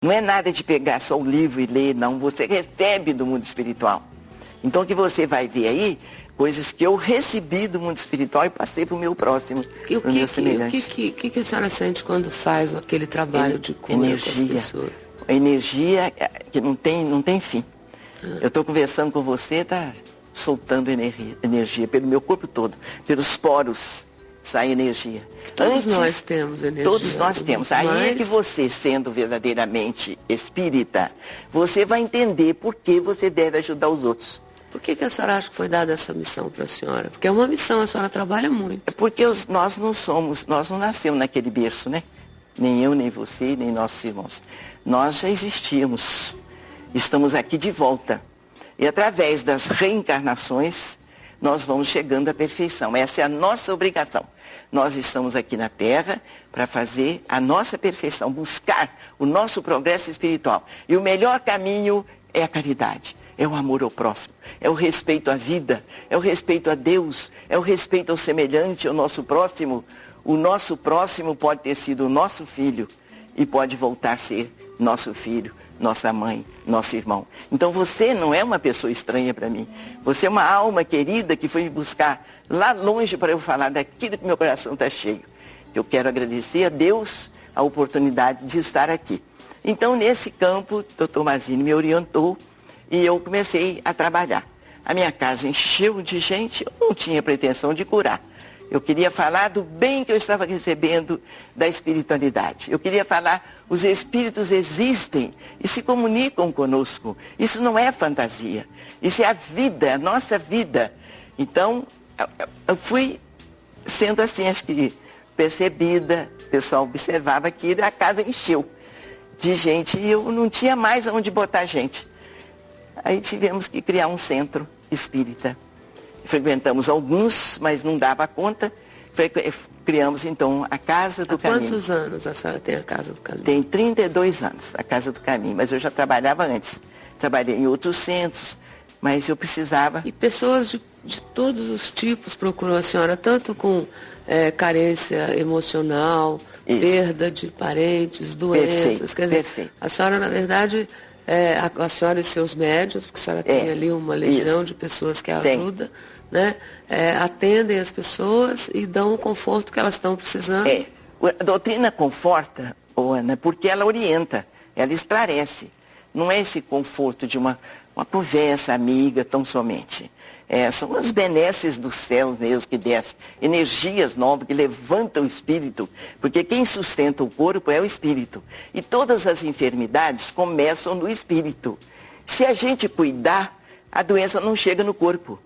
Não é nada de pegar só o livro e ler, não. Você recebe do mundo espiritual. Então, o que você vai ver aí, coisas que eu recebi do mundo espiritual e passei para o meu próximo, para o meu semelhante. O que a senhora sente quando faz aquele trabalho de cura com as pessoas? Energia que não tem fim. Eu estou conversando com você, está soltando energia pelo meu corpo todo, pelos poros sai energia. Todos nós temos energia. Todos nós temos. Aí é que você, sendo verdadeiramente espírita, você vai entender por que você deve ajudar os outros. Por que a senhora acha que foi dada essa missão para a senhora? Porque é uma missão, a senhora trabalha muito. É porque nós não nascemos naquele berço, né? Nem eu, nem você, nem nossos irmãos. Nós já existíamos. Estamos aqui de volta. E através das reencarnações, nós vamos chegando à perfeição. Essa é a nossa obrigação. Nós estamos aqui na Terra para fazer a nossa perfeição, buscar o nosso progresso espiritual. E o melhor caminho é a caridade, é o amor ao próximo, é o respeito à vida, é o respeito a Deus, é o respeito ao semelhante, ao nosso próximo. O nosso próximo pode ter sido o nosso filho e pode voltar a ser nosso filho, nossa mãe, nosso irmão. Então você não é uma pessoa estranha para mim. Você é uma alma querida que foi me buscar lá longe para eu falar daquilo que meu coração está cheio. Eu quero agradecer a Deus a oportunidade de estar aqui. Então, nesse campo, o doutor Mazini me orientou e eu comecei a trabalhar. A minha casa encheu de gente, eu não tinha pretensão de curar. Eu queria falar do bem que eu estava recebendo da espiritualidade. Eu queria falar, os espíritos existem e se comunicam conosco. Isso não é fantasia. Isso é a vida, a nossa vida. Então, eu fui sendo assim, acho que percebida. O pessoal observava que a casa encheu de gente e eu não tinha mais aonde botar gente. Aí tivemos que criar um centro espírita. Frequentamos alguns, mas não dava conta. Criamos, então, a Casa do Caminho. Há quantos anos a senhora tem a Casa do Caminho? Tem 32 anos, a Casa do Caminho, mas eu já trabalhava antes. Trabalhei em outros centros, mas eu precisava... E pessoas de todos os tipos procuram a senhora, tanto com carência emocional, perda de parentes, doenças. Quer dizer, perfeito. A senhora, na verdade... a senhora e seus médios, porque a senhora tem ali uma legião de pessoas que ajudam, né? Atendem as pessoas e dão o conforto que elas estão precisando. A doutrina conforta, Ana, porque ela orienta, ela esclarece. Não é esse conforto de uma conversa amiga tão somente. São as benesses do céu mesmo que descem, energias novas que levantam o espírito, porque quem sustenta o corpo é o espírito. E todas as enfermidades começam no espírito. Se a gente cuidar, a doença não chega no corpo.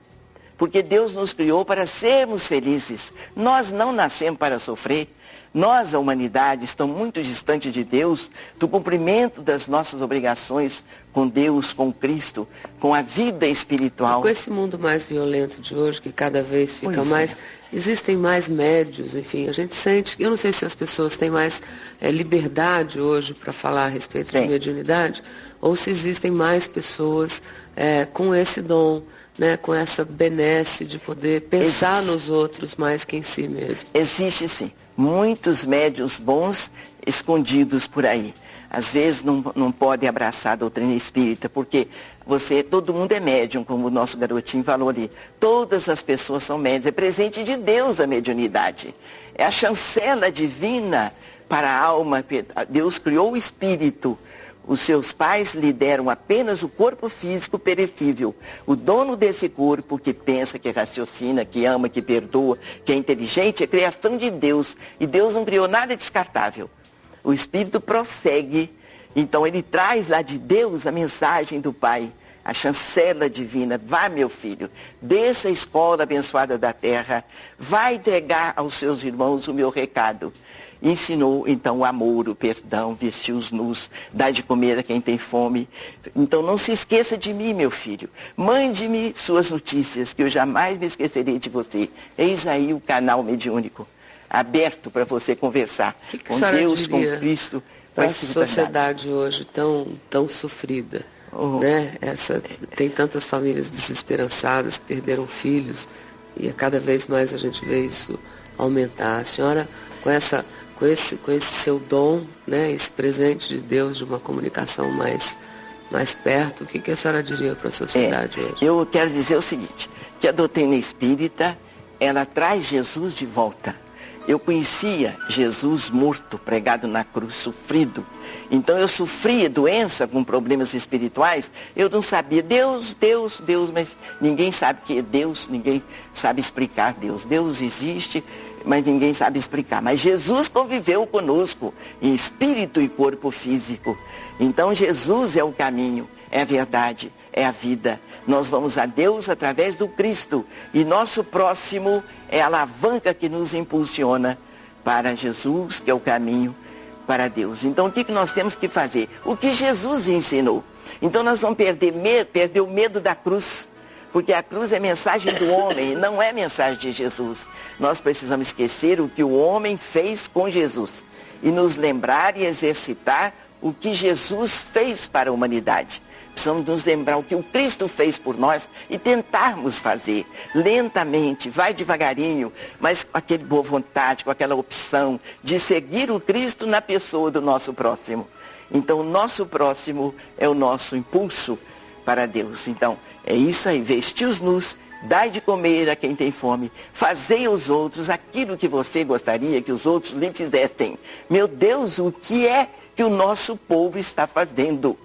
Porque Deus nos criou para sermos felizes. Nós não nascemos para sofrer. Nós, a humanidade, estamos muito distantes de Deus, do cumprimento das nossas obrigações com Deus, com Cristo, com a vida espiritual. E com esse mundo mais violento de hoje, que cada vez fica mais... Existem mais médios, enfim, a gente sente... Eu não sei se as pessoas têm mais liberdade hoje para falar a respeito de mediunidade, ou se existem mais pessoas com esse dom, né, com essa benesse de poder pensar nos outros mais que em si mesmo. Existe sim. Muitos médiuns bons escondidos por aí. Às vezes não podem abraçar a doutrina espírita, porque todo mundo é médium, como o nosso garotinho falou ali. Todas as pessoas são médiums. É presente de Deus a mediunidade. É a chancela divina para a alma. Deus criou o espírito. Os seus pais lhe deram apenas o corpo físico perecível. O dono desse corpo, que pensa, que raciocina, que ama, que perdoa, que é inteligente, é criação de Deus. E Deus não criou nada descartável. O espírito prossegue. Então ele traz lá de Deus a mensagem do Pai, a chancela divina. Vá, meu filho, desça a escola abençoada da terra, vai entregar aos seus irmãos o meu recado. Ensinou, então, o amor, o perdão, vestiu os nus, dá de comer a quem tem fome. Então, não se esqueça de mim, meu filho. Mande-me suas notícias, que eu jamais me esquecerei de você. Eis aí o canal mediúnico, aberto para você conversar com Deus, com Cristo, com a espiritualidade. Sociedade hoje tão sofrida, né? Tem tantas famílias desesperançadas, que perderam filhos, e a cada vez mais a gente vê isso aumentar. A senhora, com essa com esse seu dom, né, esse presente de Deus, de uma comunicação mais perto, o que a senhora diria para a sociedade hoje? Eu quero dizer o seguinte, que a doutrina espírita, ela traz Jesus de volta. Eu conhecia Jesus morto, pregado na cruz, sofrido. Então eu sofria doença com problemas espirituais. Eu não sabia, Deus, mas ninguém sabe o que é Deus, ninguém sabe explicar Deus. Deus existe, mas ninguém sabe explicar. Mas Jesus conviveu conosco em espírito e corpo físico. Então Jesus é o caminho, é a verdade, é a vida. Nós vamos a Deus através do Cristo. E nosso próximo é a alavanca que nos impulsiona para Jesus, que é o caminho para Deus. Então o que nós temos que fazer? O que Jesus ensinou. Então nós vamos perder o medo da cruz. Porque a cruz é mensagem do homem, não é mensagem de Jesus. Nós precisamos esquecer o que o homem fez com Jesus. E nos lembrar e exercitar o que Jesus fez para a humanidade. Precisamos nos lembrar o que o Cristo fez por nós e tentarmos fazer lentamente, vai devagarinho, mas com aquela boa vontade, com aquela opção de seguir o Cristo na pessoa do nosso próximo. Então, o nosso próximo é o nosso impulso para Deus. Então, é isso aí, vestir os nus, dai de comer a quem tem fome, fazei aos outros aquilo que você gostaria que os outros lhe fizessem. Meu Deus, o que é que o nosso povo está fazendo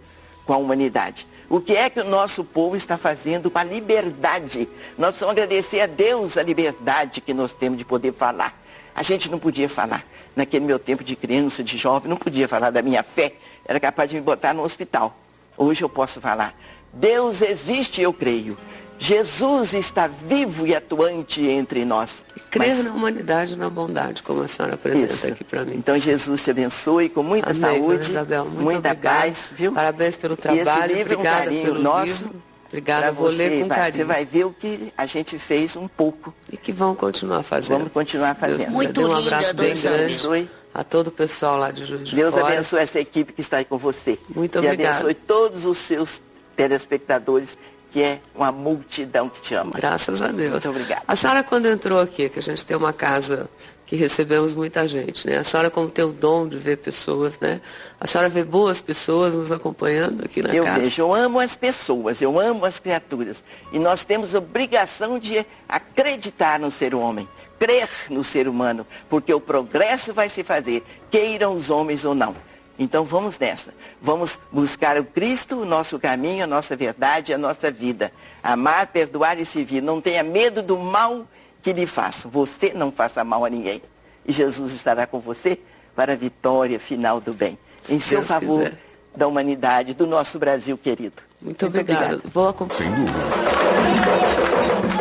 com a humanidade? O que é que o nosso povo está fazendo com a liberdade? Nós precisamos agradecer a Deus a liberdade que nós temos de poder falar. A gente não podia falar. Naquele meu tempo de criança, de jovem, não podia falar da minha fé. Era capaz de me botar no hospital. Hoje eu posso falar. Deus existe, eu creio. Jesus está vivo e atuante entre nós. E crer na humanidade e na bondade, como a senhora apresenta aqui para mim. Então Jesus te abençoe com muita saúde, Isabel, muita paz, viu? Parabéns pelo trabalho, esse livro obrigada é um carinho pelo nosso. livro. Obrigada, eu vou ler com carinho. Você vai ver o que a gente fez um pouco. E que vão continuar fazendo. Vamos continuar fazendo. Muito um linda, abraço bem dona grande a todo o pessoal lá de Juiz de Deus Fora. abençoe essa equipe que está aí com você. Muito obrigada. E abençoe todos os seus telespectadores, que é uma multidão que te ama. Graças a Deus. Muito obrigada. A senhora, quando entrou aqui, que a gente tem uma casa que recebemos muita gente, né? A senhora, como tem o dom de ver pessoas, né? A senhora vê boas pessoas nos acompanhando aqui na casa? Eu vejo, eu amo as pessoas, eu amo as criaturas. E nós temos obrigação de acreditar no ser humano, crer no ser humano, porque o progresso vai se fazer, queiram os homens ou não. Então vamos nessa. Vamos buscar o Cristo, o nosso caminho, a nossa verdade, a nossa vida. Amar, perdoar e servir. Não tenha medo do mal que lhe façam. Você não faça mal a ninguém. E Jesus estará com você para a vitória final do bem. Em seu favor, da humanidade, do nosso Brasil querido. Muito obrigada. Vou acompanhar. Sem dúvida.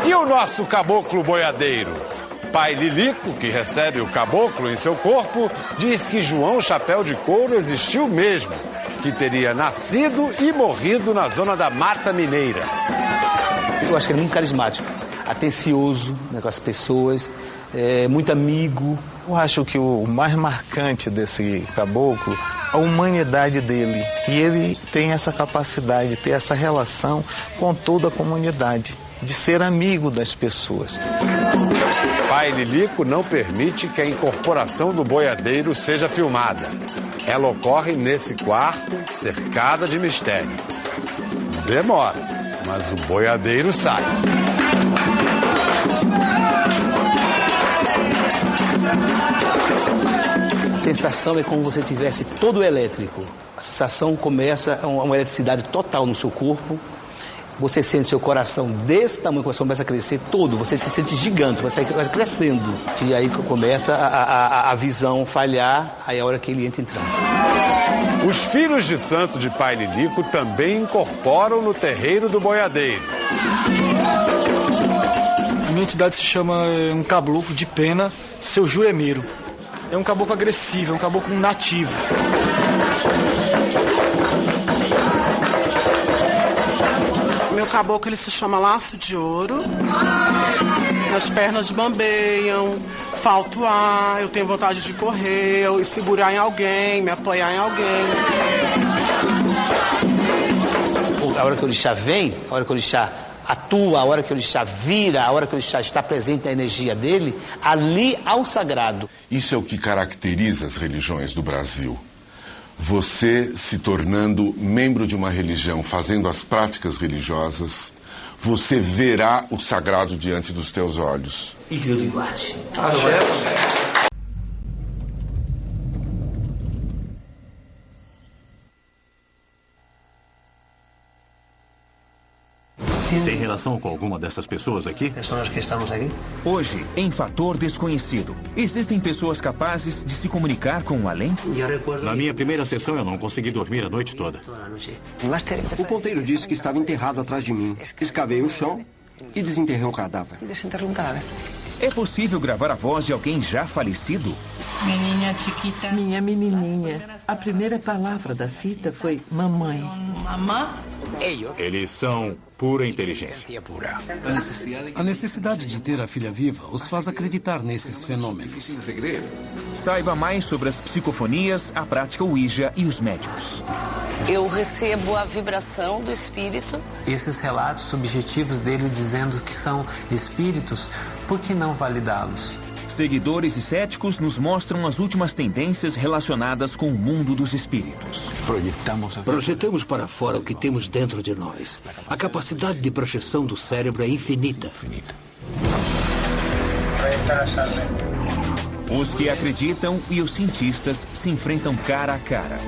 E o nosso caboclo boiadeiro? Pai Lilico, que recebe o caboclo em seu corpo, diz que João Chapéu de Couro existiu mesmo, que teria nascido e morrido na zona da Mata Mineira. Eu acho que ele é muito carismático, atencioso, né, com as pessoas, muito amigo. Eu acho que o mais marcante desse caboclo, a humanidade dele, que ele tem essa capacidade de ter essa relação com toda a comunidade, de ser amigo das pessoas. Pai Lilico não permite que a incorporação do boiadeiro seja filmada. Ela ocorre nesse quarto, cercada de mistério. Demora, mas o boiadeiro sai. A sensação é como se você tivesse todo elétrico. A sensação começa, uma eletricidade total no seu corpo. Você sente seu coração desse tamanho, o coração começa a crescer todo, você se sente gigante, você vai crescendo. E aí começa a visão falhar, aí é a hora que ele entra em transe. Os filhos de santo de Pai Lilico também incorporam no terreiro do boiadeiro. A minha entidade se chama um caboclo de pena, seu Juremeiro. É um caboclo agressivo, é um caboclo nativo. Meu caboclo, ele se chama Laço de Ouro. Minhas pernas bambeiam, falta o ar, eu tenho vontade de correr, eu segurar em alguém, me apoiar em alguém. A hora que o orixá vem, a hora que o orixá atua, a hora que o orixá vira, a hora que o orixá está presente na energia dele, ali ao sagrado. Isso é o que caracteriza as religiões do Brasil. Você se tornando membro de uma religião, fazendo as práticas religiosas, você verá o sagrado diante dos teus olhos. Tem relação com alguma dessas pessoas aqui? São as que estamos aqui? Hoje, em Fator Desconhecido, existem pessoas capazes de se comunicar com o além? Na minha primeira sessão eu não consegui dormir a noite toda. O ponteiro disse que estava enterrado atrás de mim. Escavei o chão e desenterrei um cadáver. É possível gravar a voz de alguém já falecido? Minha menininha. A primeira palavra da fita foi mamãe. Eles são pura inteligência. A necessidade de ter a filha viva os faz acreditar nesses fenômenos. Saiba mais sobre as psicofonias, a prática Ouija e os médiuns. Eu recebo a vibração do espírito. Esses relatos subjetivos dele dizendo que são espíritos, por que não validá-los? Seguidores e céticos nos mostram as últimas tendências relacionadas com o mundo dos espíritos. Projetamos para fora o que temos dentro de nós. A capacidade de projeção do cérebro é infinita. Os que acreditam e os cientistas se enfrentam cara a cara.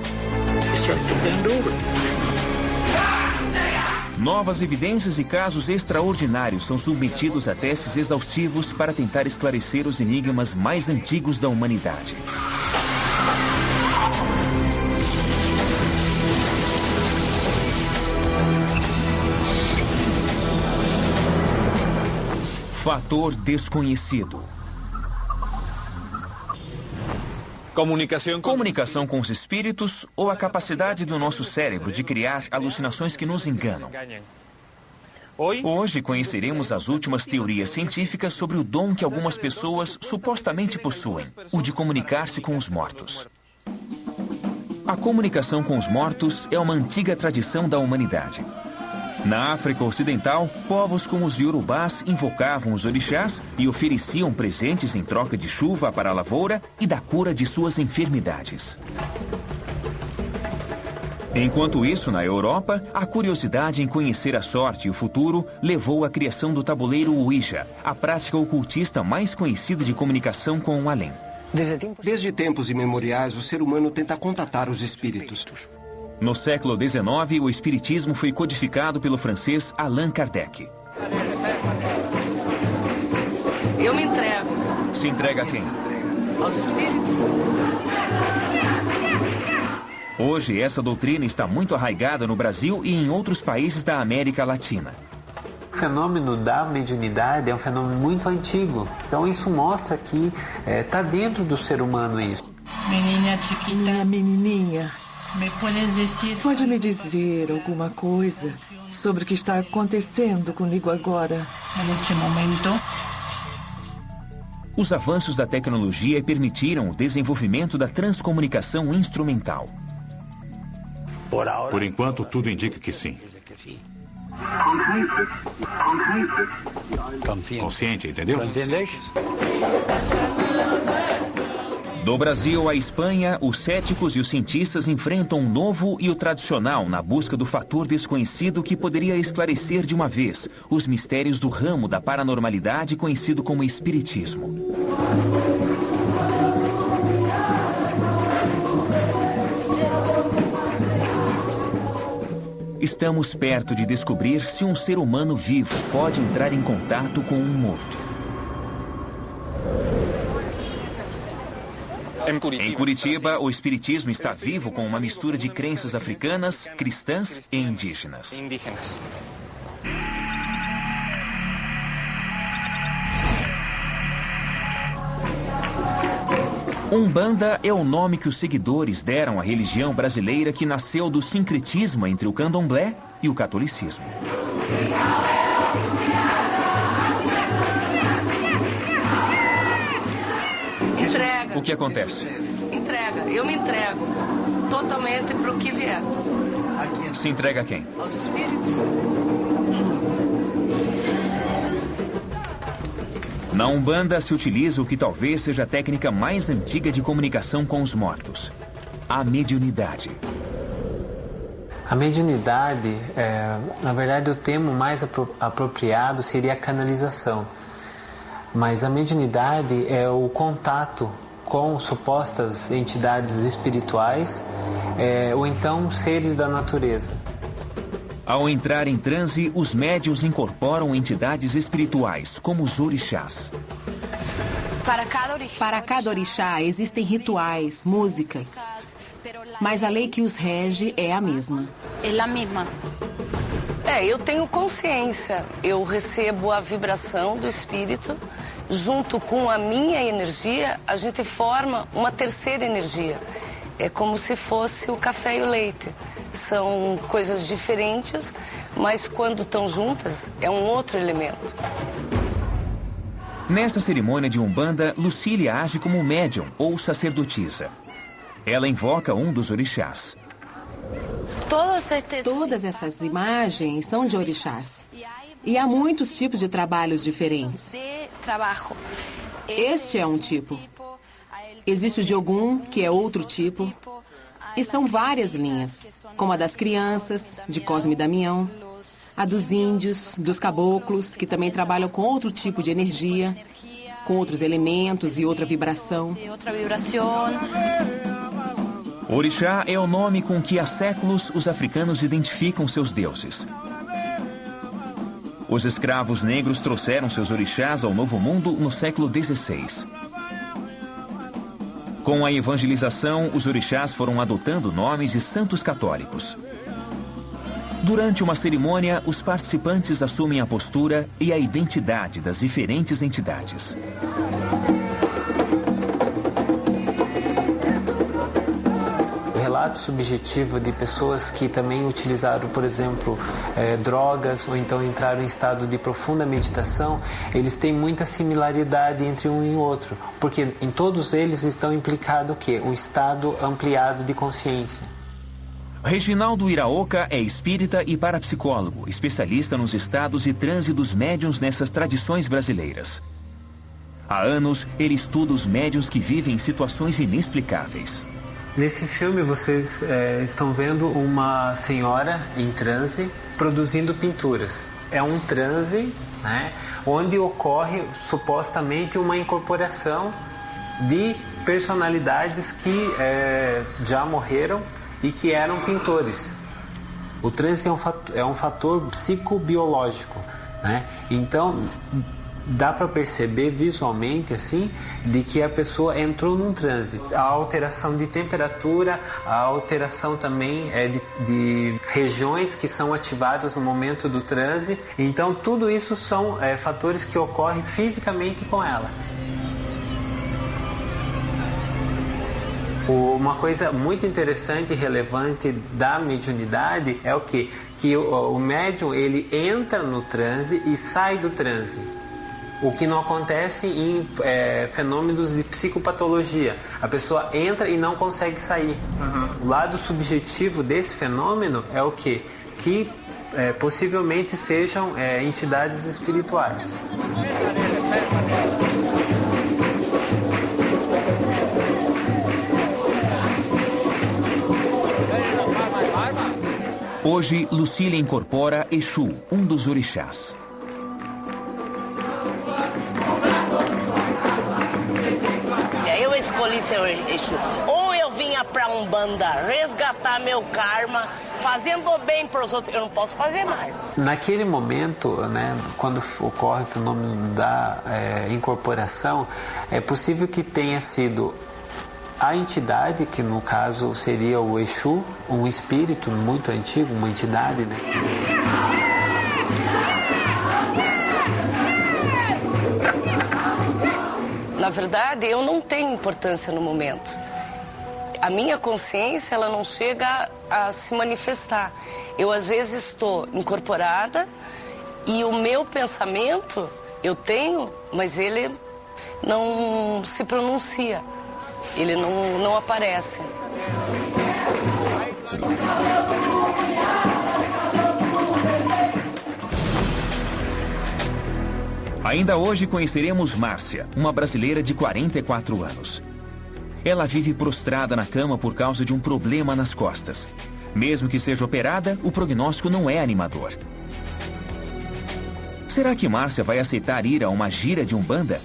Novas evidências e casos extraordinários são submetidos a testes exaustivos para tentar esclarecer os enigmas mais antigos da humanidade. Fator Desconhecido. Comunicação com os espíritos ou a capacidade do nosso cérebro de criar alucinações que nos enganam. Hoje conheceremos as últimas teorias científicas sobre o dom que algumas pessoas supostamente possuem, o de comunicar-se com os mortos. A comunicação com os mortos é uma antiga tradição da humanidade. Na África Ocidental, povos como os Yorubás invocavam os orixás e ofereciam presentes em troca de chuva para a lavoura e da cura de suas enfermidades. Enquanto isso, na Europa, a curiosidade em conhecer a sorte e o futuro levou à criação do tabuleiro Ouija, a prática ocultista mais conhecida de comunicação com o além. Desde tempos imemoriais, o ser humano tenta contatar os espíritos. No século XIX, o espiritismo foi codificado pelo francês Allan Kardec. Eu me entrego. Se entrega a quem? Aos espíritos. Hoje, essa doutrina está muito arraigada no Brasil e em outros países da América Latina. O fenômeno da mediunidade é um fenômeno muito antigo. Então isso mostra que está dentro do ser humano isso. Minha menininha. Pode me dizer alguma coisa sobre o que está acontecendo comigo agora? Neste momento. Os avanços da tecnologia permitiram o desenvolvimento da transcomunicação instrumental. Por enquanto, tudo indica que sim. Consciente, entendeu? Do Brasil à Espanha, os céticos e os cientistas enfrentam o novo e o tradicional na busca do fator desconhecido que poderia esclarecer de uma vez os mistérios do ramo da paranormalidade conhecido como espiritismo. Estamos perto de descobrir se um ser humano vivo pode entrar em contato com um morto. Em Curitiba, o espiritismo está vivo com uma mistura de crenças africanas, cristãs e indígenas. Umbanda é o nome que os seguidores deram à religião brasileira que nasceu do sincretismo entre o candomblé e o catolicismo. Entrega. O que acontece? Entrega. Eu me entrego totalmente para o que vier. Se entrega a quem? Aos espíritos. Na Umbanda se utiliza o que talvez seja a técnica mais antiga de comunicação com os mortos: a mediunidade. A mediunidade, na verdade o termo mais apropriado seria a canalização. Mas a mediunidade é o contato com supostas entidades espirituais ou então seres da natureza. Ao entrar em transe, os médiuns incorporam entidades espirituais, como os orixás. Para cada orixá existem rituais, músicas, mas a lei que os rege é a mesma. Eu tenho consciência, eu recebo a vibração do espírito, junto com a minha energia, a gente forma uma terceira energia. É como se fosse o café e o leite. São coisas diferentes, mas quando estão juntas, é um outro elemento. Nesta cerimônia de Umbanda, Lucília age como médium ou sacerdotisa. Ela invoca um dos orixás. Todas essas imagens são de orixás. E há muitos tipos de trabalhos diferentes. Este é um tipo. Existe o de Ogum, que é outro tipo. E são várias linhas, como a das crianças, de Cosme e Damião, a dos índios, dos caboclos, que também trabalham com outro tipo de energia, com outros elementos e outra vibração. Orixá é o nome com que há séculos os africanos identificam seus deuses. Os escravos negros trouxeram seus orixás ao Novo Mundo no século XVI. Com a evangelização, os orixás foram adotando nomes de santos católicos. Durante uma cerimônia, os participantes assumem a postura e a identidade das diferentes entidades. Relato subjetivo de pessoas que também utilizaram, por exemplo, drogas ou então entraram em estado de profunda meditação, eles têm muita similaridade entre um e outro, porque em todos eles estão implicado o quê? Um estado ampliado de consciência. Reginaldo Iraoka é espírita e parapsicólogo, especialista nos estados e transe dos médiuns nessas tradições brasileiras. Há anos, ele estuda os médiuns que vivem situações inexplicáveis. Nesse filme vocês estão vendo uma senhora em transe produzindo pinturas. É um transe, né, onde ocorre supostamente uma incorporação de personalidades que já morreram e que eram pintores. O transe é um fator psicobiológico, né? Então dá para perceber visualmente assim de que a pessoa entrou num transe. A alteração de temperatura, a alteração também de regiões que são ativadas no momento do transe. Então tudo isso são fatores que ocorrem fisicamente com ela. Uma coisa muito interessante e relevante da mediunidade é o quê? Que o médium ele entra no transe e sai do transe. O que não acontece em fenômenos de psicopatologia. A pessoa entra e não consegue sair. O lado subjetivo desse fenômeno é o quê? Que possivelmente sejam entidades espirituais. Hoje, Lucília incorpora Exu, um dos orixás. Eu escolhi ser Exu. Ou eu vinha pra Umbanda resgatar meu karma, fazendo bem para os outros, eu não posso fazer mais. Naquele momento, né, quando ocorre o fenômeno da incorporação, é possível que tenha sido a entidade, que no caso seria o Exu, um espírito muito antigo, uma entidade, né? Na verdade, eu não tenho importância no momento. A minha consciência, ela não chega a se manifestar. Eu, às vezes, estou incorporada e o meu pensamento, eu tenho, mas ele não se pronuncia. Ele não aparece. A Ainda hoje conheceremos Márcia, uma brasileira de 44 anos. Ela vive prostrada na cama por causa de um problema nas costas. Mesmo que seja operada, o prognóstico não é animador. Será que Márcia vai aceitar ir a uma gira de Umbanda?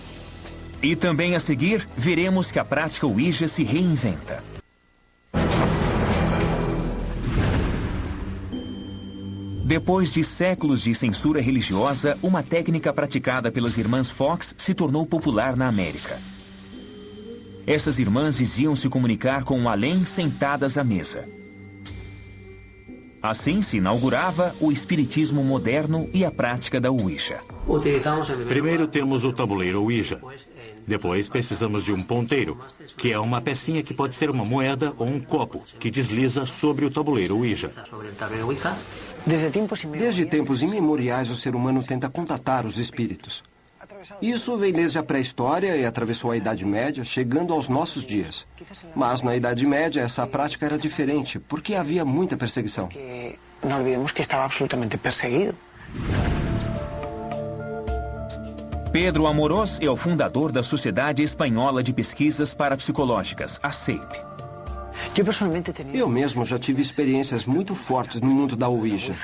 E também a seguir, veremos que a prática Ouija se reinventa. Depois de séculos de censura religiosa, uma técnica praticada pelas irmãs Fox se tornou popular na América. Essas irmãs diziam se comunicar com o além sentadas à mesa. Assim se inaugurava o espiritismo moderno e a prática da Ouija. Primeiro temos o tabuleiro Ouija. Depois precisamos de um ponteiro, que é uma pecinha que pode ser uma moeda ou um copo, que desliza sobre o tabuleiro Ouija. Desde tempos imemoriais, o ser humano tenta contatar os espíritos. Isso vem desde a pré-história e atravessou a Idade Média, chegando aos nossos dias. Mas na Idade Média essa prática era diferente, porque havia muita perseguição. Não olvidemos que estava absolutamente perseguido. Pedro Amorós é o fundador da Sociedade Espanhola de Pesquisas Parapsicológicas, a SEIP. Eu mesmo já tive experiências muito fortes no mundo da Ouija.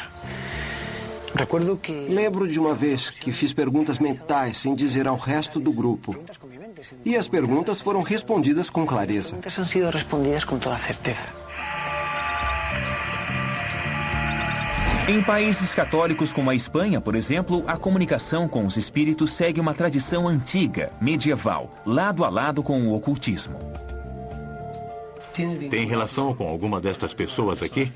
Lembro de uma vez que fiz perguntas mentais sem dizer ao resto do grupo. E as perguntas foram respondidas com clareza. Han sido respondidas com toda certeza. Em países católicos como a Espanha, por exemplo, a comunicação com os espíritos segue uma tradição antiga, medieval, lado a lado com o ocultismo. Tem relação com alguma destas pessoas aqui?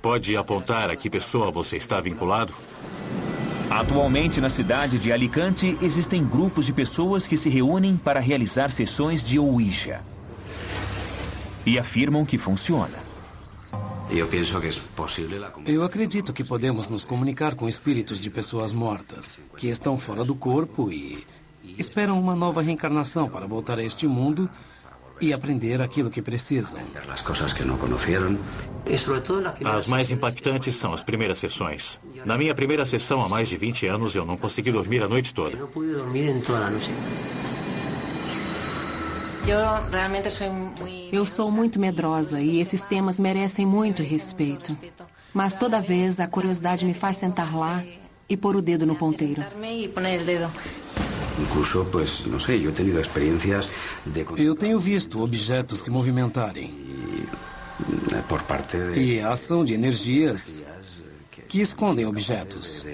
Pode apontar a que pessoa você está vinculado? Atualmente, na cidade de Alicante, existem grupos de pessoas que se reúnem para realizar sessões de Ouija. E afirmam que funciona. Eu acredito que podemos nos comunicar com espíritos de pessoas mortas, que estão fora do corpo e esperam uma nova reencarnação para voltar a este mundo e aprender aquilo que precisam. As mais impactantes são as primeiras sessões. Na minha primeira sessão, há mais de 20 anos, eu não consegui dormir a noite toda. Eu sou muito medrosa e esses temas merecem muito respeito. Mas toda vez a curiosidade me faz sentar lá e pôr o dedo no ponteiro. Eu tenho visto objetos se movimentarem. E a ação de energias que escondem objetos.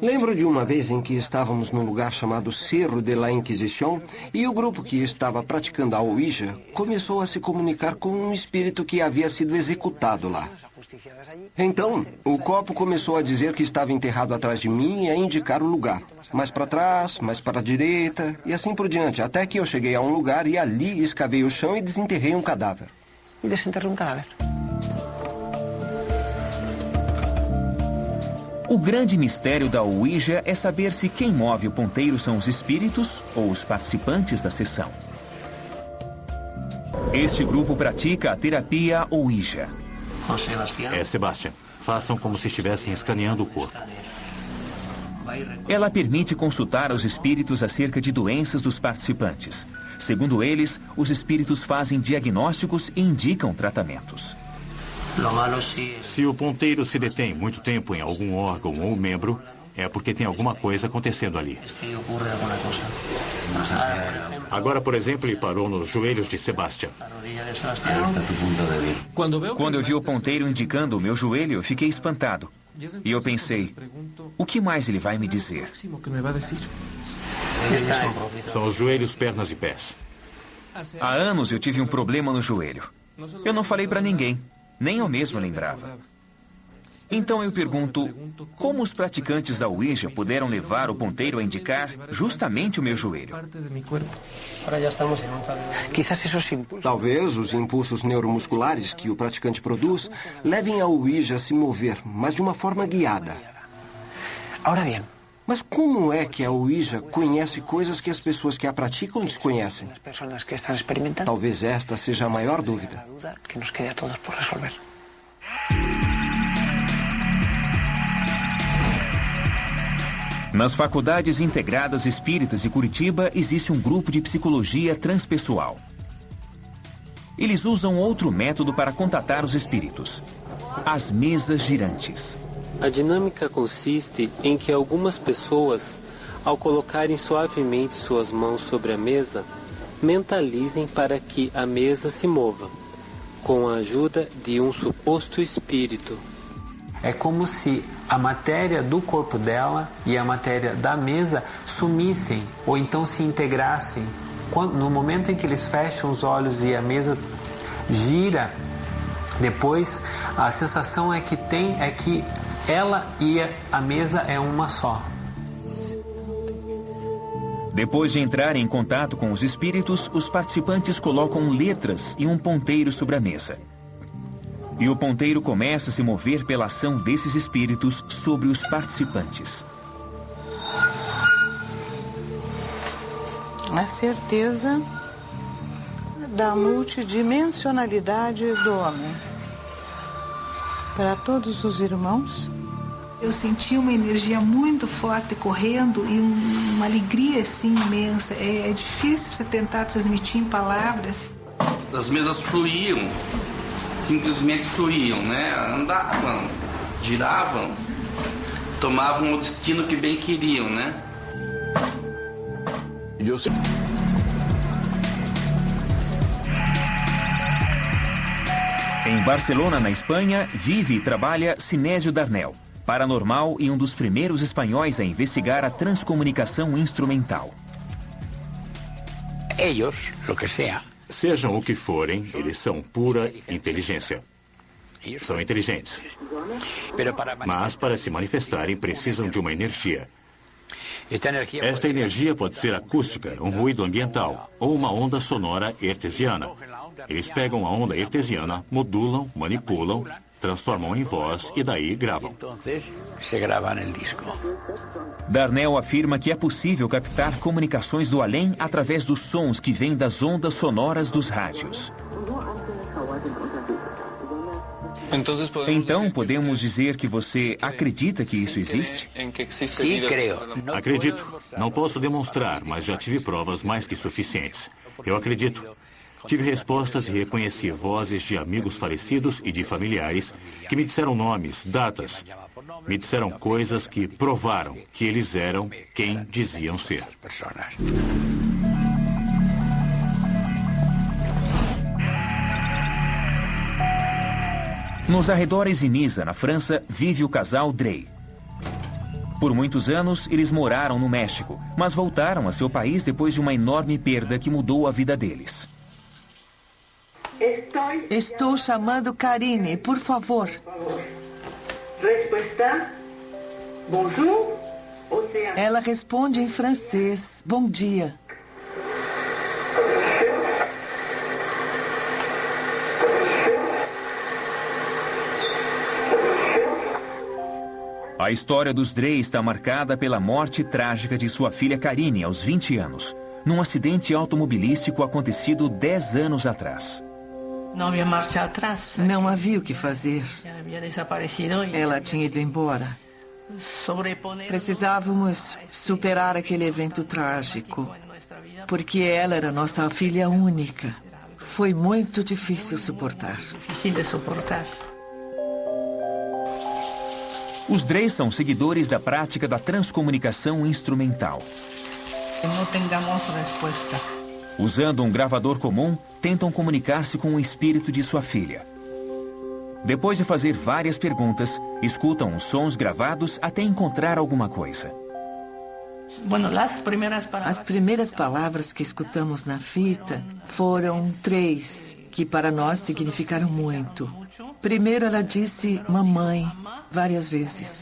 Lembro de uma vez em que estávamos num lugar chamado Cerro de la Inquisición e o grupo que estava praticando a Ouija começou a se comunicar com um espírito que havia sido executado lá. Então, o copo começou a dizer que estava enterrado atrás de mim e a indicar o lugar. Mais para trás, mais para a direita e assim por diante, até que eu cheguei a um lugar e ali escavei o chão e desenterrei um cadáver. E desenterrei um cadáver. O grande mistério da Ouija é saber se quem move o ponteiro são os espíritos ou os participantes da sessão. Este grupo pratica a terapia Ouija. Sebastião, façam como se estivessem escaneando o corpo. Ela permite consultar os espíritos acerca de doenças dos participantes. Segundo eles, os espíritos fazem diagnósticos e indicam tratamentos. Se o ponteiro se detém muito tempo em algum órgão ou membro, é porque tem alguma coisa acontecendo ali. Agora, por exemplo, ele parou nos joelhos de Sebastião. Quando eu vi o ponteiro indicando o meu joelho, eu fiquei espantado. E eu pensei, o que mais ele vai me dizer? São os joelhos, pernas e pés. Há anos eu tive um problema no joelho. Eu não falei para ninguém. Nem eu mesmo lembrava. Então eu pergunto, como os praticantes da Ouija puderam levar o ponteiro a indicar justamente o meu joelho? Talvez os impulsos neuromusculares que o praticante produz levem a Ouija a se mover, mas de uma forma guiada. Mas como é que a Ouija conhece coisas que as pessoas que a praticam desconhecem? Talvez esta seja a maior dúvida. Nas Faculdades Integradas Espíritas de Curitiba existe um grupo de psicologia transpessoal. Eles usam outro método para contatar os espíritos: as mesas girantes. A dinâmica consiste em que algumas pessoas, ao colocarem suavemente suas mãos sobre a mesa, mentalizem para que a mesa se mova, com a ajuda de um suposto espírito. É como se a matéria do corpo dela e a matéria da mesa sumissem ou então se integrassem. No momento em que eles fecham os olhos e a mesa gira, depois a sensação é que ela e a mesa é uma só. Depois de entrarem em contato com os espíritos, os participantes colocam letras e um ponteiro sobre a mesa. E o ponteiro começa a se mover pela ação desses espíritos sobre os participantes. A certeza da multidimensionalidade do homem. Para todos os irmãos, eu senti uma energia muito forte correndo e uma alegria assim imensa. É difícil você tentar transmitir em palavras. As mesas fluíam, simplesmente fluíam, né? Andavam, giravam, tomavam o destino que bem queriam, né? Em Barcelona, na Espanha, vive e trabalha Sinésio Darnel, paranormal e um dos primeiros espanhóis a investigar a transcomunicação instrumental. Eles, lo que sea. Sejam o que forem, eles são pura inteligência. São inteligentes. Mas para se manifestarem precisam de uma energia. Esta energia pode ser acústica, um ruído ambiental, ou uma onda sonora hertziana. Eles pegam a onda hertziana, modulam, manipulam, transformam em voz e daí gravam. Darnel afirma que é possível captar comunicações do além através dos sons que vêm das ondas sonoras dos rádios. Então, podemos dizer que você acredita que isso existe? Sim, creio. Acredito. Não posso demonstrar, mas já tive provas mais que suficientes. Eu acredito. Tive respostas e reconheci vozes de amigos falecidos e de familiares que me disseram nomes, datas. Me disseram coisas que provaram que eles eram quem diziam ser. Nos arredores de Niza, na França, vive o casal Drey. Por muitos anos, eles moraram no México, mas voltaram a seu país depois de uma enorme perda que mudou a vida deles. Estou chamando Karine, por favor. Resposta: bonjour. Ela responde em francês. Bom dia. A história dos Drey está marcada pela morte trágica de sua filha Karine aos 20 anos, num acidente automobilístico acontecido 10 anos atrás. Não havia marcha atrás. Não havia o que fazer. Ela tinha ido embora. Precisávamos superar aquele evento trágico, porque ela era nossa filha única. Foi muito difícil suportar. Os Drey são seguidores da prática da transcomunicação instrumental. Se não temos resposta. Usando um gravador comum, tentam comunicar-se com o espírito de sua filha. Depois de fazer várias perguntas, escutam os sons gravados até encontrar alguma coisa. As primeiras palavras que escutamos na fita foram 3, que para nós significaram muito. Primeiro ela disse mamãe, várias vezes.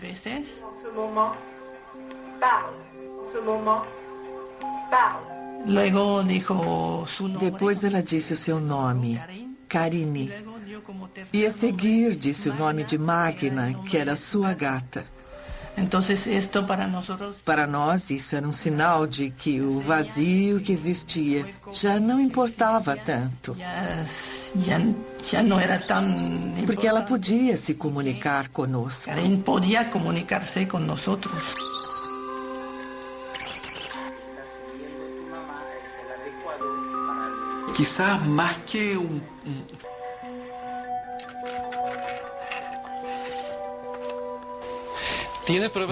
Depois ela disse o seu nome, Karine. E a seguir disse o nome de Magna, que era sua gata. Para nós, isso era um sinal de que o vazio que existia já não importava tanto. Porque ela podia se comunicar conosco. Karen podia comunicar-se com nós. Quizás más que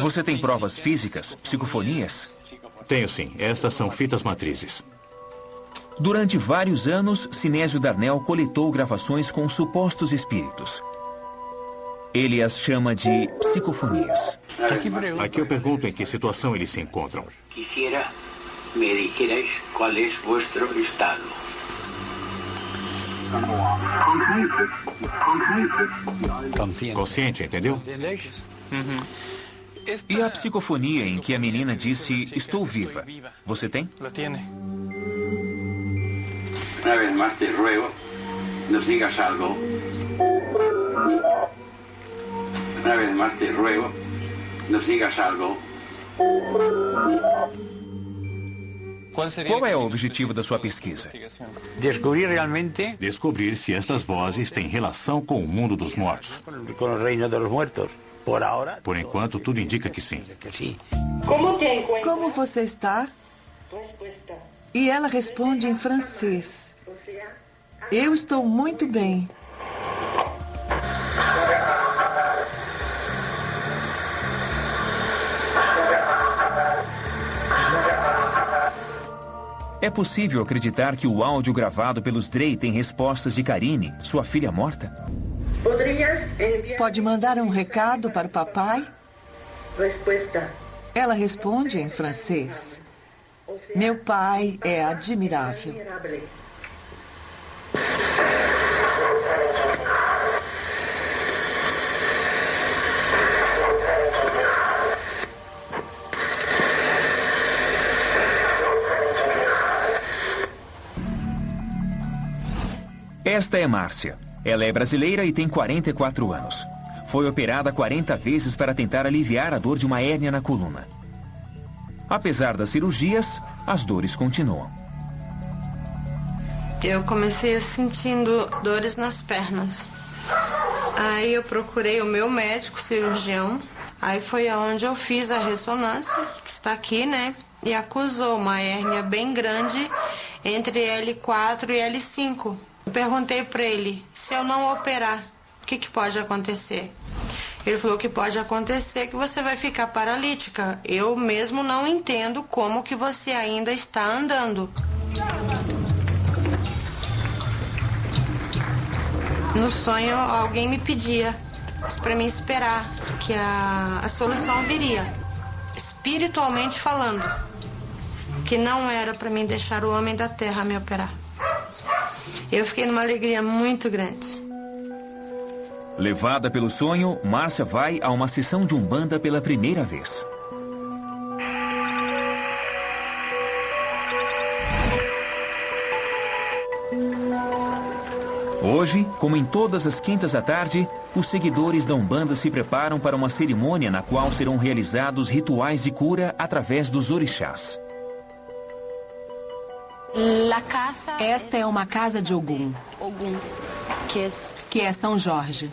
Você tem provas físicas, psicofonias? Tenho sim. Estas são fitas matrizes. Durante vários anos, Sinésio Darnell coletou gravações com supostos espíritos. Ele as chama de psicofonias. Aqui eu pergunto em que situação eles se encontram. Quisiera me dijerais qual é vuestro estado. Consciente, entendeu? E a psicofonia em que a menina disse, estou viva, você tem? Una vez más te ruego, nos digas algo. Una vez más te ruego, nos digas algo. Qual é o objetivo da sua pesquisa? Descobrir se estas vozes têm relação com o mundo dos mortos. Por enquanto, tudo indica que sim. Como você está? E ela responde em francês. Eu estou muito bem. É possível acreditar que o áudio gravado pelos Drey tem respostas de Karine, sua filha morta? Pode mandar um recado para o papai? Ela responde em francês. Meu pai é admirável. Esta é Márcia. Ela é brasileira e tem 44 anos. Foi operada 40 vezes para tentar aliviar a dor de uma hérnia na coluna. Apesar das cirurgias, as dores continuam. Eu comecei sentindo dores nas pernas. Aí eu procurei o meu médico cirurgião. Aí foi aonde eu fiz a ressonância, que está aqui, né? E acusou uma hérnia bem grande entre L4 e L5. Eu perguntei para ele, se eu não operar, o que pode acontecer? Ele falou que pode acontecer que você vai ficar paralítica. Eu mesmo não entendo como que você ainda está andando. No sonho, alguém me pedia para mim esperar, que a solução viria, espiritualmente falando, que não era para mim deixar o homem da terra me operar. Eu fiquei numa alegria muito grande. Levada pelo sonho, Márcia vai a uma sessão de Umbanda pela primeira vez. Hoje, como em todas as quintas à tarde, os seguidores da Umbanda se preparam para uma cerimônia na qual serão realizados rituais de cura através dos orixás. Esta é uma casa de Ogum, que é São Jorge.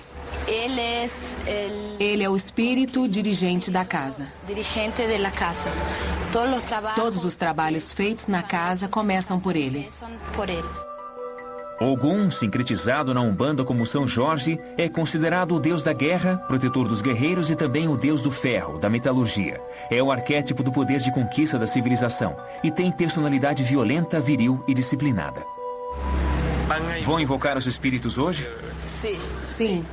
Ele é o espírito dirigente da casa. Todos os trabalhos feitos na casa começam por ele. Ogum, sincretizado na Umbanda como São Jorge, é considerado o deus da guerra, protetor dos guerreiros e também o deus do ferro, da metalurgia. É o arquétipo do poder de conquista da civilização e tem personalidade violenta, viril e disciplinada. Vão invocar os espíritos hoje? Sim.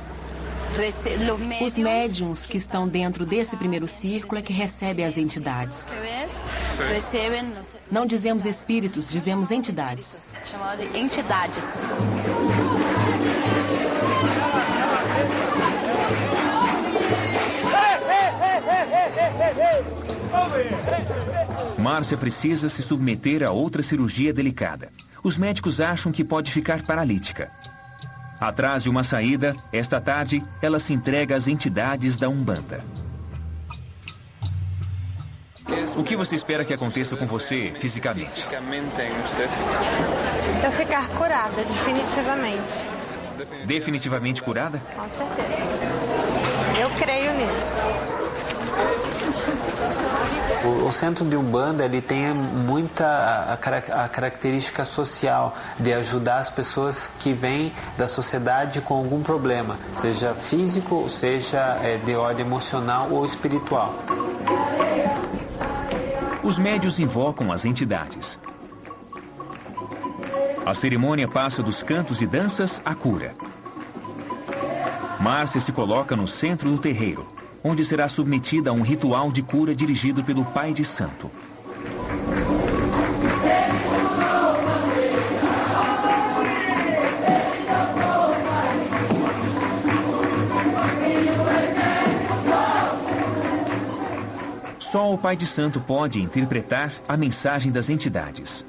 Os médiuns que estão dentro desse primeiro círculo é que recebem as entidades. Não dizemos espíritos, dizemos entidades. Chamado de entidades. Márcia precisa se submeter a outra cirurgia delicada. Os médicos acham que pode ficar paralítica. Atrás de uma saída, esta tarde, ela se entrega às entidades da Umbanda. O que você espera que aconteça com você fisicamente? Eu ficar curada, definitivamente. Definitivamente curada? Com certeza. Eu creio nisso. O centro de Umbanda, ele tem muita a característica social de ajudar as pessoas que vêm da sociedade com algum problema, seja físico, seja de ordem emocional ou espiritual. Os médios invocam as entidades. A cerimônia passa dos cantos e danças à cura. Márcia se coloca no centro do terreiro, onde será submetida a um ritual de cura dirigido pelo Pai de Santo. Só o Pai de Santo pode interpretar a mensagem das entidades.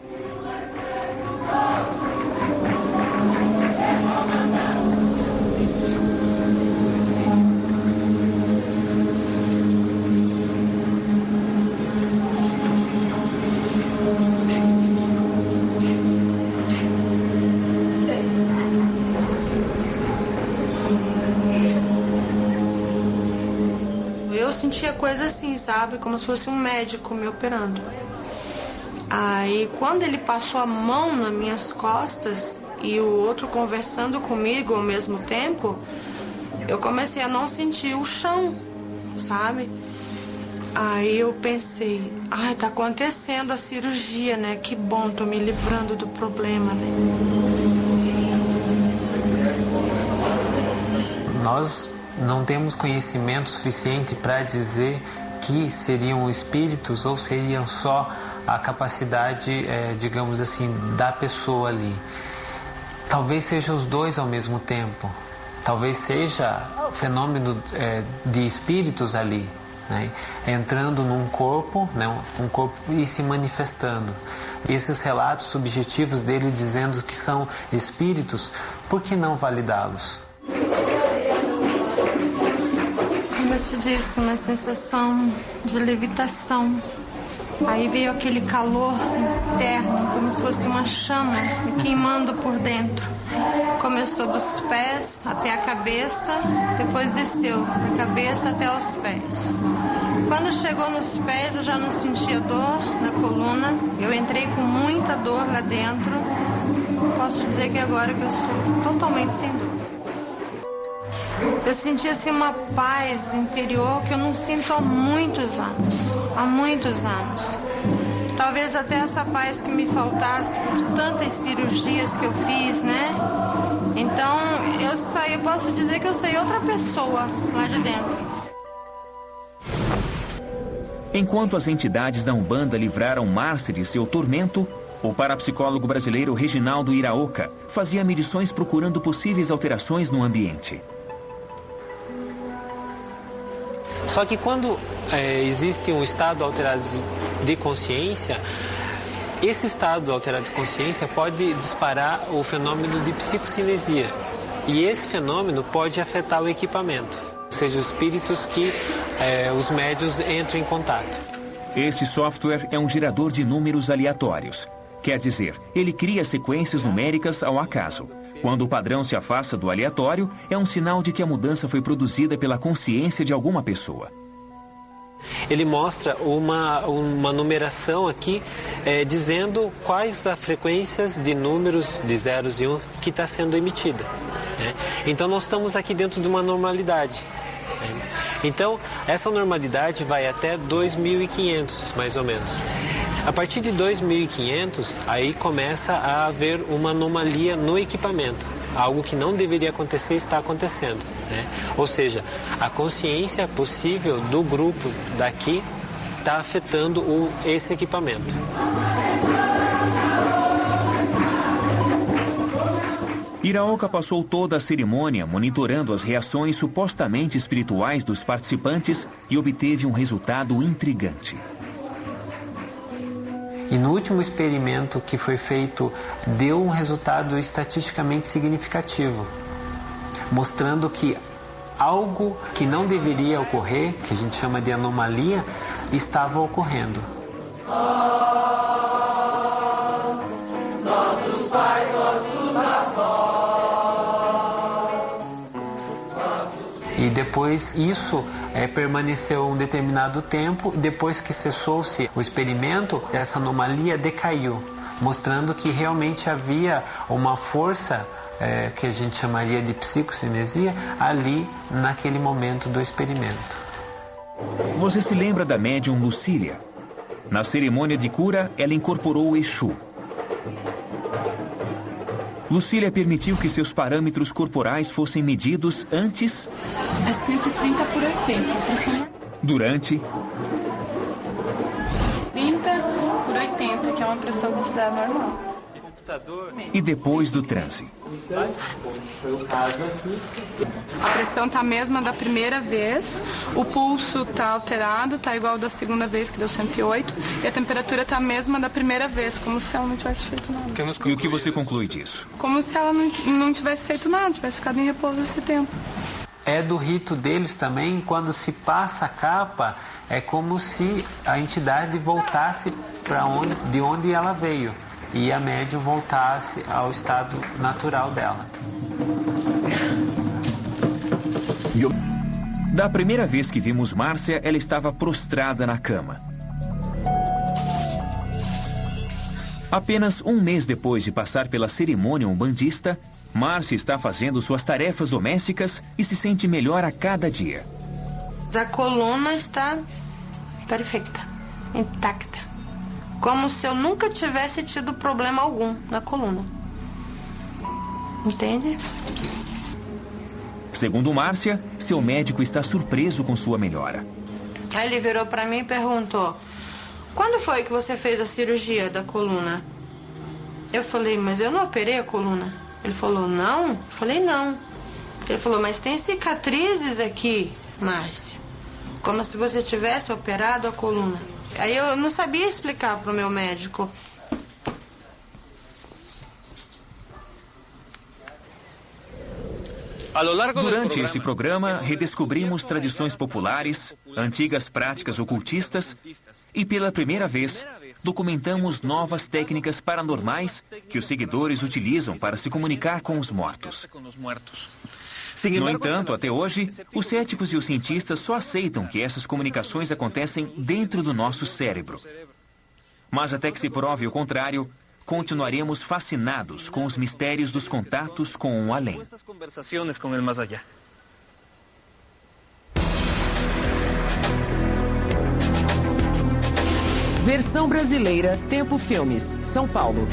Sentia coisa assim, sabe? Como se fosse um médico me operando. Aí, quando ele passou a mão nas minhas costas e o outro conversando comigo ao mesmo tempo, eu comecei a não sentir o chão, sabe? Aí eu pensei, ai, tá acontecendo a cirurgia, né? Que bom, tô me livrando do problema, né? Nós não temos conhecimento suficiente para dizer que seriam espíritos ou seriam só a capacidade, digamos assim, da pessoa ali. Talvez seja os dois ao mesmo tempo. Talvez seja o fenômeno de espíritos ali, né? Entrando num corpo, né? Um corpo e se manifestando. Esses relatos subjetivos dele dizendo que são espíritos, por que não validá-los? Como eu te disse, uma sensação de levitação. Aí veio aquele calor interno, como se fosse uma chama me queimando por dentro. Começou dos pés até a cabeça, depois desceu da cabeça até os pés. Quando chegou nos pés, eu já não sentia dor na coluna. Eu entrei com muita dor lá dentro. Posso dizer que agora que eu sou totalmente sem dor. Eu senti assim uma paz interior que eu não sinto há muitos anos. Há muitos anos. Talvez até essa paz que me faltasse por tantas cirurgias que eu fiz, né? Então eu posso dizer que eu saí outra pessoa lá de dentro. Enquanto as entidades da Umbanda livraram Márcia de seu tormento, o parapsicólogo brasileiro Reginaldo Iraoka fazia medições procurando possíveis alterações no ambiente. Só que quando existe um estado alterado de consciência, esse estado alterado de consciência pode disparar o fenômeno de psicocinesia. E esse fenômeno pode afetar o equipamento, ou seja, os espíritos que os médios entram em contato. Este software é um gerador de números aleatórios. Quer dizer, ele cria sequências numéricas ao acaso. Quando o padrão se afasta do aleatório, é um sinal de que a mudança foi produzida pela consciência de alguma pessoa. Ele mostra uma numeração aqui dizendo quais as frequências de números de zeros e 1 que está sendo emitida. Né? Então nós estamos aqui dentro de uma normalidade. Né? Então essa normalidade vai até 2500 mais ou menos. A partir de 2500, aí começa a haver uma anomalia no equipamento. Algo que não deveria acontecer está acontecendo. Né? Ou seja, a consciência possível do grupo daqui está afetando esse equipamento. Iraoka passou toda a cerimônia monitorando as reações supostamente espirituais dos participantes e obteve um resultado intrigante. E no último experimento que foi feito, deu um resultado estatisticamente significativo, mostrando que algo que não deveria ocorrer, que a gente chama de anomalia, estava ocorrendo. Nossos pais, nossos avós. E depois isso permaneceu um determinado tempo. Depois que cessou-se o experimento, essa anomalia decaiu, mostrando que realmente havia uma força que a gente chamaria de psicocinesia ali naquele momento do experimento. Você se lembra da médium Lucília? Na cerimônia de cura, ela incorporou o Exu. Lucília permitiu que seus parâmetros corporais fossem medidos antes... É 130 por 80. Durante... 30 por 80, que é uma pressão considerada normal. E depois do transe. A pressão está a mesma da primeira vez, o pulso está alterado, está igual da segunda vez, que deu 108, e a temperatura está a mesma da primeira vez, como se ela não tivesse feito nada. E o que você conclui disso? Como se ela não tivesse feito nada, tivesse ficado em repouso esse tempo. É do rito deles também, quando se passa a capa, é como se a entidade voltasse de onde ela veio. E a médium voltasse ao estado natural dela. Da primeira vez que vimos Márcia, ela estava prostrada na cama. Apenas um mês depois de passar pela cerimônia umbandista, Márcia está fazendo suas tarefas domésticas e se sente melhor a cada dia. A coluna está perfeita, intacta. Como se eu nunca tivesse tido problema algum na coluna. Entende? Segundo Márcia, seu médico está surpreso com sua melhora. Aí ele virou para mim e perguntou: quando foi que você fez a cirurgia da coluna? Eu falei: mas eu não operei a coluna. Ele falou: não? Eu falei: não. Ele falou: mas tem cicatrizes aqui, Márcia. Como se você tivesse operado a coluna. Aí eu não sabia explicar para o meu médico. Durante esse programa, redescobrimos tradições populares, antigas práticas ocultistas e, pela primeira vez, documentamos novas técnicas paranormais que os seguidores utilizam para se comunicar com os mortos. No entanto, até hoje, os céticos e os cientistas só aceitam que essas comunicações acontecem dentro do nosso cérebro. Mas até que se prove o contrário, continuaremos fascinados com os mistérios dos contatos com o além. Versão brasileira, Tempo Filmes, São Paulo.